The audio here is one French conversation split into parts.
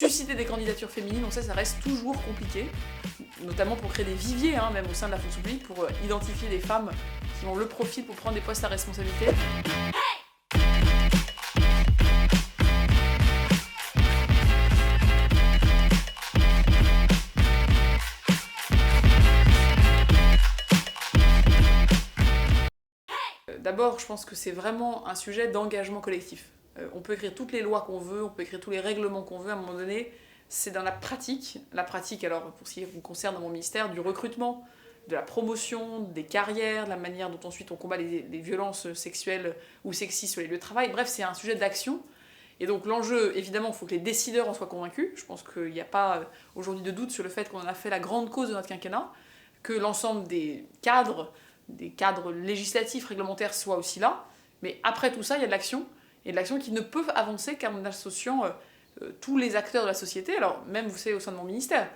Susciter des candidatures féminines, on sait, ça reste toujours compliqué, notamment pour créer des viviers, même au sein de la fonction publique, pour identifier des femmes qui ont le profil pour prendre des postes à responsabilité. D'abord, je pense que c'est vraiment un sujet d'engagement collectif. On peut écrire toutes les lois qu'on veut, on peut écrire tous les règlements qu'on veut, à un moment donné, c'est dans la pratique, alors pour ce qui me concerne dans mon ministère, du recrutement, de la promotion, des carrières, de la manière dont ensuite on combat les violences sexuelles ou sexistes sur les lieux de travail. Bref, c'est un sujet d'action. Et donc l'enjeu, évidemment, il faut que les décideurs en soient convaincus. Je pense qu'il n'y a pas aujourd'hui de doute sur le fait qu'on en a fait la grande cause de notre quinquennat, que l'ensemble des cadres législatifs, réglementaires soient aussi là. Mais après tout ça, il y a de l'action. Et de l'action qui ne peut avancer qu'en associant tous les acteurs de la société. Alors même, vous savez, au sein de mon ministère,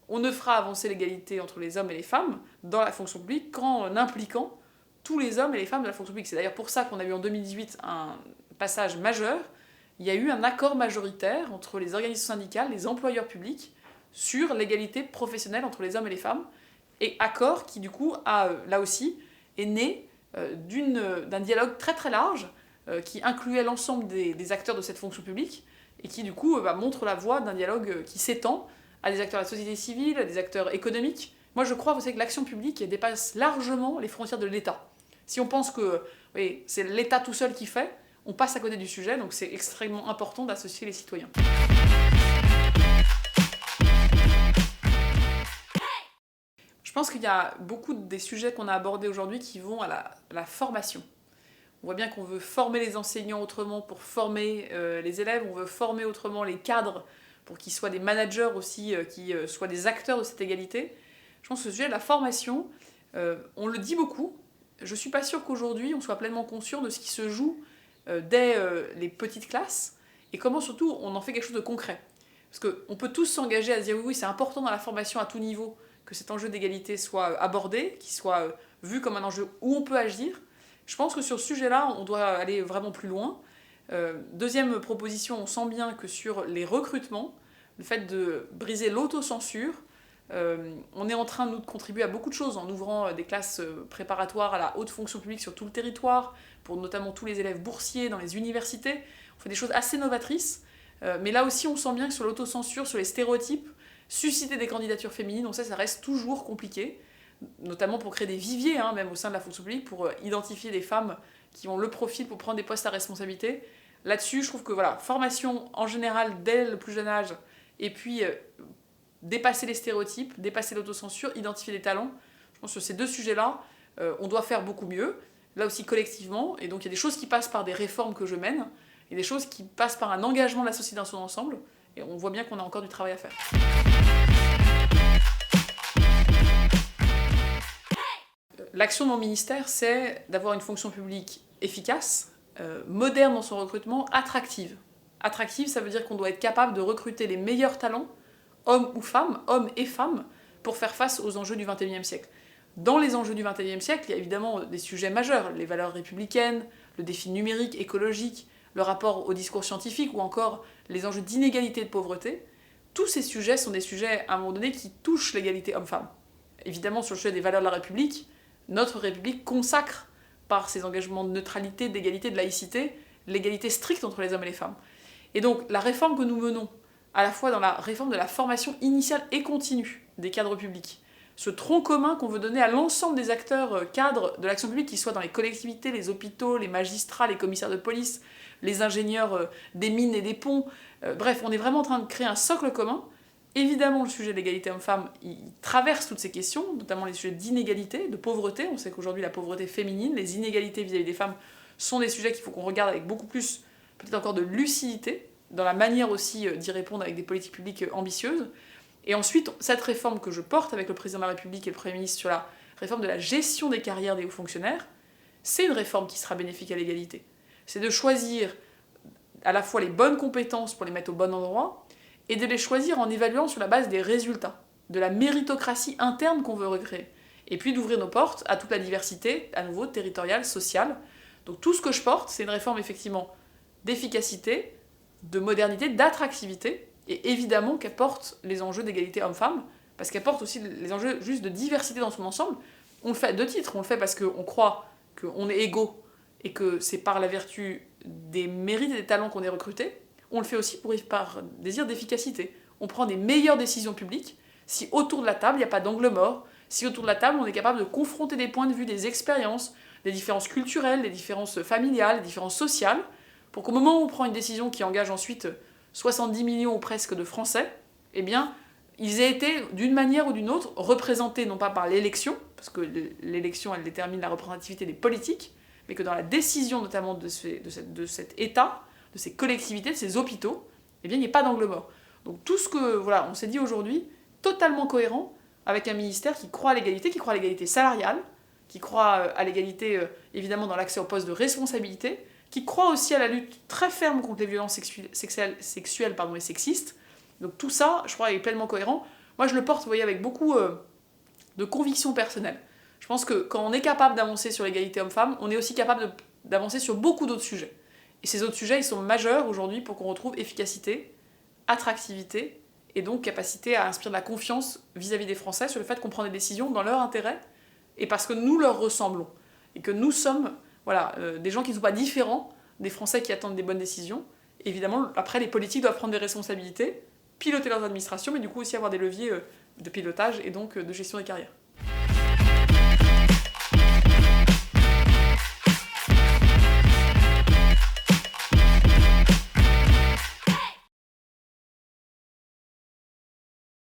on ne fera avancer l'égalité entre les hommes et les femmes dans la fonction publique qu'en impliquant tous les hommes et les femmes de la fonction publique. C'est d'ailleurs pour ça qu'on a eu en 2018 un passage majeur. Il y a eu un accord majoritaire entre les organisations syndicales, les employeurs publics, sur l'égalité professionnelle entre les hommes et les femmes. Et accord qui, du coup, là aussi, est né d'un dialogue très très large qui incluait l'ensemble des acteurs de cette fonction publique et qui, du coup, montre la voie d'un dialogue qui s'étend à des acteurs de la société civile, à des acteurs économiques. Moi, je crois, vous savez, que l'action publique dépasse largement les frontières de l'État. Si on pense que c'est l'État tout seul qui fait, on passe à côté du sujet, donc c'est extrêmement important d'associer les citoyens. Je pense qu'il y a beaucoup des sujets qu'on a abordés aujourd'hui qui vont à la formation. On voit bien qu'on veut former les enseignants autrement pour former les élèves, on veut former autrement les cadres pour qu'ils soient des managers aussi, qui soient des acteurs de cette égalité. Je pense que ce sujet de la formation, on le dit beaucoup. Je ne suis pas sûre qu'aujourd'hui on soit pleinement conscient de ce qui se joue dès les petites classes et comment surtout on en fait quelque chose de concret. Parce qu'on peut tous s'engager à se dire oui, c'est important dans la formation à tout niveau que cet enjeu d'égalité soit abordé, qu'il soit vu comme un enjeu où on peut agir. Je pense que sur ce sujet-là, on doit aller vraiment plus loin. Deuxième proposition, on sent bien que sur les recrutements, le fait de briser l'autocensure, on est en train, nous, de contribuer à beaucoup de choses en ouvrant des classes préparatoires à la haute fonction publique sur tout le territoire, pour notamment tous les élèves boursiers dans les universités. On fait des choses assez novatrices, mais là aussi, on sent bien que sur l'autocensure, sur les stéréotypes, susciter des candidatures féminines, on sait, ça reste toujours compliqué, notamment pour créer des viviers, même au sein de la fonction publique, pour identifier des femmes qui ont le profil pour prendre des postes à responsabilité. Là-dessus, je trouve que formation en général dès le plus jeune âge, et puis dépasser les stéréotypes, dépasser l'autocensure, identifier des talents. Je pense que sur ces deux sujets-là, on doit faire beaucoup mieux, là aussi collectivement, et donc il y a des choses qui passent par des réformes que je mène, et des choses qui passent par un engagement de la société dans son ensemble, et on voit bien qu'on a encore du travail à faire. L'action de mon ministère, c'est d'avoir une fonction publique efficace, moderne dans son recrutement, attractive. Attractive, ça veut dire qu'on doit être capable de recruter les meilleurs talents, hommes ou femmes, hommes et femmes, pour faire face aux enjeux du XXIe siècle. Dans les enjeux du XXIe siècle, il y a évidemment des sujets majeurs, les valeurs républicaines, le défi numérique, écologique, le rapport au discours scientifique ou encore les enjeux d'inégalité et de pauvreté. Tous ces sujets sont des sujets, à un moment donné, qui touchent l'égalité homme-femme. Évidemment, sur le sujet des valeurs de la République, notre République consacre, par ses engagements de neutralité, d'égalité, de laïcité, l'égalité stricte entre les hommes et les femmes. Et donc, la réforme que nous menons, à la fois dans la réforme de la formation initiale et continue des cadres publics, ce tronc commun qu'on veut donner à l'ensemble des acteurs cadres de l'action publique, qu'ils soient dans les collectivités, les hôpitaux, les magistrats, les commissaires de police, les ingénieurs des mines et des ponts. Bref, on est vraiment en train de créer un socle commun. Évidemment, le sujet de l'égalité homme-femme, il traverse toutes ces questions, notamment les sujets d'inégalité, de pauvreté. On sait qu'aujourd'hui, la pauvreté féminine, les inégalités vis-à-vis des femmes sont des sujets qu'il faut qu'on regarde avec beaucoup plus, peut-être encore de lucidité, dans la manière aussi d'y répondre avec des politiques publiques ambitieuses. Et ensuite, cette réforme que je porte avec le président de la République et le Premier ministre sur la réforme de la gestion des carrières des hauts fonctionnaires, c'est une réforme qui sera bénéfique à l'égalité. C'est de choisir à la fois les bonnes compétences pour les mettre au bon endroit, et de les choisir en évaluant sur la base des résultats, de la méritocratie interne qu'on veut recréer. Et puis d'ouvrir nos portes à toute la diversité, à nouveau territoriale, sociale. Donc tout ce que je porte, c'est une réforme effectivement d'efficacité, de modernité, d'attractivité, Et évidemment qu'elle porte les enjeux d'égalité homme-femme, parce qu'elle porte aussi les enjeux juste de diversité dans son ensemble. On le fait à deux titres. On le fait parce qu'on croit qu'on est égaux et que c'est par la vertu des mérites et des talents qu'on est recruté. On le fait aussi par désir d'efficacité. On prend des meilleures décisions publiques si autour de la table, il n'y a pas d'angle mort, si autour de la table, on est capable de confronter des points de vue, des expériences, des différences culturelles, des différences familiales, des différences sociales, pour qu'au moment où on prend une décision qui engage ensuite 70 millions ou presque de Français, eh bien, ils aient été, d'une manière ou d'une autre, représentés non pas par l'élection, parce que l'élection, elle détermine la représentativité des politiques, mais que dans la décision notamment de cet État, de ces collectivités, de ces hôpitaux, eh bien, il n'y ait pas d'angle mort. Donc tout ce que, voilà, on s'est dit aujourd'hui, totalement cohérent avec un ministère qui croit à l'égalité salariale, qui croit à l'égalité, évidemment, dans l'accès aux postes de responsabilité, qui croit aussi à la lutte très ferme contre les violences sexuelles et sexistes. Donc tout ça, je crois, est pleinement cohérent. Moi, je le porte, vous voyez, avec beaucoup de conviction personnelle. Je pense que quand on est capable d'avancer sur l'égalité homme-femme, on est aussi capable d'avancer sur beaucoup d'autres sujets. Et ces autres sujets, ils sont majeurs aujourd'hui pour qu'on retrouve efficacité, attractivité, et donc capacité à inspirer de la confiance vis-à-vis des Français sur le fait qu'on prend des décisions dans leur intérêt, et parce que nous leur ressemblons. Et que nous sommes des gens qui ne sont pas différents des Français qui attendent des bonnes décisions. Et évidemment, après, les politiques doivent prendre des responsabilités, piloter leurs administrations, mais du coup aussi avoir des leviers de pilotage et donc de gestion des carrières.